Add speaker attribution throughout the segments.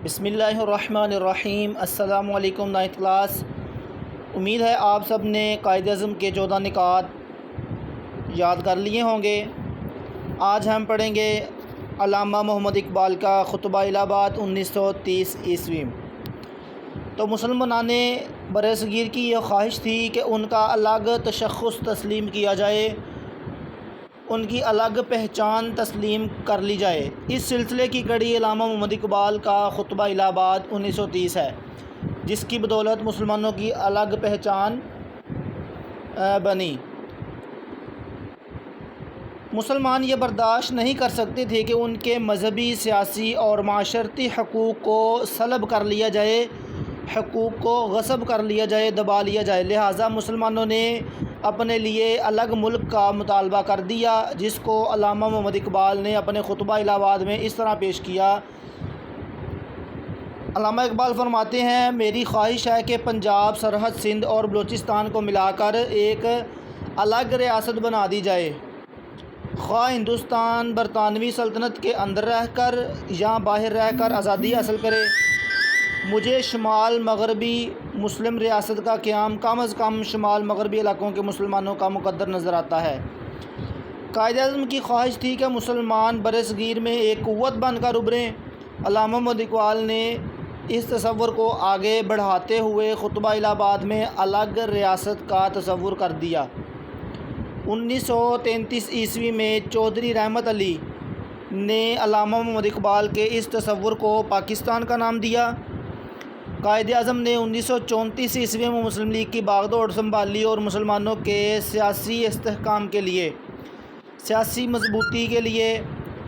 Speaker 1: بسم اللہ الرحمن الرحیم۔ السلام علیکم نائنتھ کلاس۔ امید ہے آپ سب نے قائد اعظم کے 14 نکات یاد کر لیے ہوں گے۔ آج ہم پڑھیں گے علامہ محمد اقبال کا خطبہ الہ آباد 1930 عیسوی۔ تو مسلمانان برصغیر کی یہ خواہش تھی کہ ان کا الگ تشخص تسلیم کیا جائے، ان کی الگ پہچان تسلیم کر لی جائے۔ اس سلسلے کی کڑی علامہ محمد اقبال کا خطبہ الہ آباد 1930 ہے، جس کی بدولت مسلمانوں کی الگ پہچان بنی۔ مسلمان یہ برداشت نہیں کر سکتے تھے کہ ان کے مذہبی، سیاسی اور معاشرتی حقوق کو سلب کر لیا جائے، حقوق کو غصب کر لیا جائے، دبا لیا جائے۔ لہٰذا مسلمانوں نے اپنے لیے الگ ملک کا مطالبہ کر دیا، جس کو علامہ محمد اقبال نے اپنے خطبہ الہ آباد میں اس طرح پیش کیا۔ علامہ اقبال فرماتے ہیں، میری خواہش ہے کہ پنجاب، سرحد، سندھ اور بلوچستان کو ملا کر ایک الگ ریاست بنا دی جائے، خواہ ہندوستان برطانوی سلطنت کے اندر رہ کر یا باہر رہ کر آزادی حاصل کرے۔ مجھے شمال مغربی مسلم ریاست کا قیام کم از کم شمال مغربی علاقوں کے مسلمانوں کا مقدر نظر آتا ہے۔ قائد اعظم کی خواہش تھی کہ مسلمان برصغیر میں ایک قوت بن کر ابھریں۔ علامہ محمد اقبال نے اس تصور کو آگے بڑھاتے ہوئے خطبہ الہ آباد میں الگ ریاست کا تصور کر دیا۔ 1933 عیسوی میں چودھری رحمت علی نے علامہ محمد اقبال کے اس تصور کو پاکستان کا نام دیا۔ قائد اعظم نے 1934 عیسوی میں مسلم لیگ کی باغ دوڑ سنبھالی اور مسلمانوں کے سیاسی استحکام کے لیے، سیاسی مضبوطی کے لیے،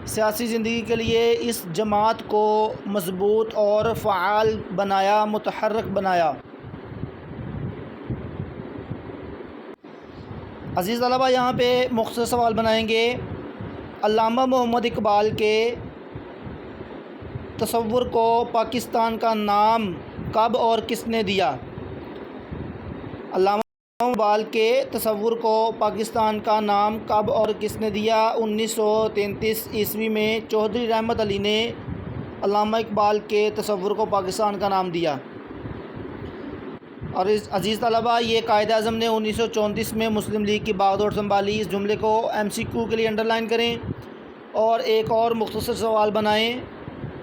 Speaker 1: سیاسی زندگی کے لیے اس جماعت کو مضبوط اور فعال بنایا، متحرک بنایا۔ عزیز طلبہ، یہاں پہ مختصر سوال بنائیں گے۔ علامہ محمد اقبال کے تصور کو پاکستان کا نام کب اور کس نے دیا؟ علامہ اقبال کے تصور کو پاکستان کا نام کب اور کس نے دیا؟ 1933 عیسوی میں چودھری رحمت علی نے علامہ اقبال کے تصور کو پاکستان کا نام دیا۔ اور عزیز طلبہ، یہ قائد اعظم نے 1934 میں مسلم لیگ کی باغ دوڑ سنبھالی۔ اس جملے کو MCQ کے لیے انڈر لائن کریں اور ایک اور مختصر سوال بنائیں۔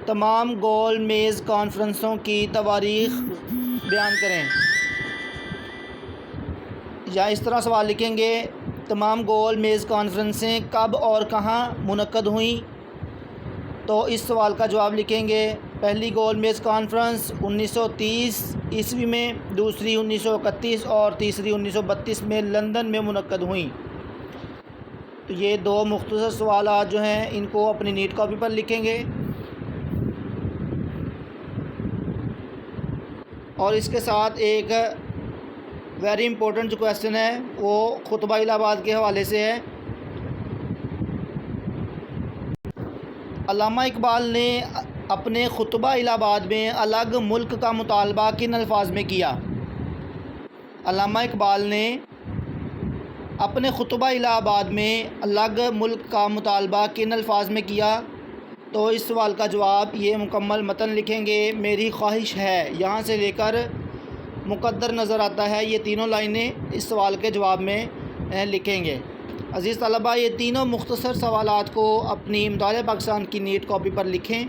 Speaker 1: تمام گول میز کانفرنسوں کی تواریخ بیان کریں۔ یا اس طرح سوال لکھیں گے، تمام گول میز کانفرنسیں کب اور کہاں منعقد ہوئیں؟ تو اس سوال کا جواب لکھیں گے، پہلی گول میز کانفرنس 1930 عیسوی میں، دوسری 1931 اور تیسری 1932 میں لندن میں منعقد ہوئیں۔ تو یہ دو مختصر سوالات جو ہیں ان کو اپنی نیٹ کاپی پر لکھیں گے، اور اس کے ساتھ ایک ویری امپورٹنٹ جو کویسچن ہے وہ خطبہ الہ آباد کے حوالے سے ہے۔ علامہ اقبال نے اپنے خطبہ الہ آباد میں الگ ملک کا مطالبہ کن الفاظ میں کیا؟ علامہ اقبال نے اپنے خطبہ الہ آباد میں الگ ملک کا مطالبہ کن الفاظ میں کیا؟ تو اس سوال کا جواب یہ مکمل متن لکھیں گے، میری خواہش ہے، یہاں سے لے کر مقدر نظر آتا ہے، یہ تینوں لائنیں اس سوال کے جواب میں لکھیں گے۔ عزیز طلبہ، یہ تینوں مختصر سوالات کو اپنی مطالعہ پاکستان کی نیٹ کاپی پر لکھیں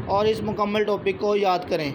Speaker 1: اور اس مکمل ٹاپک کو یاد کریں۔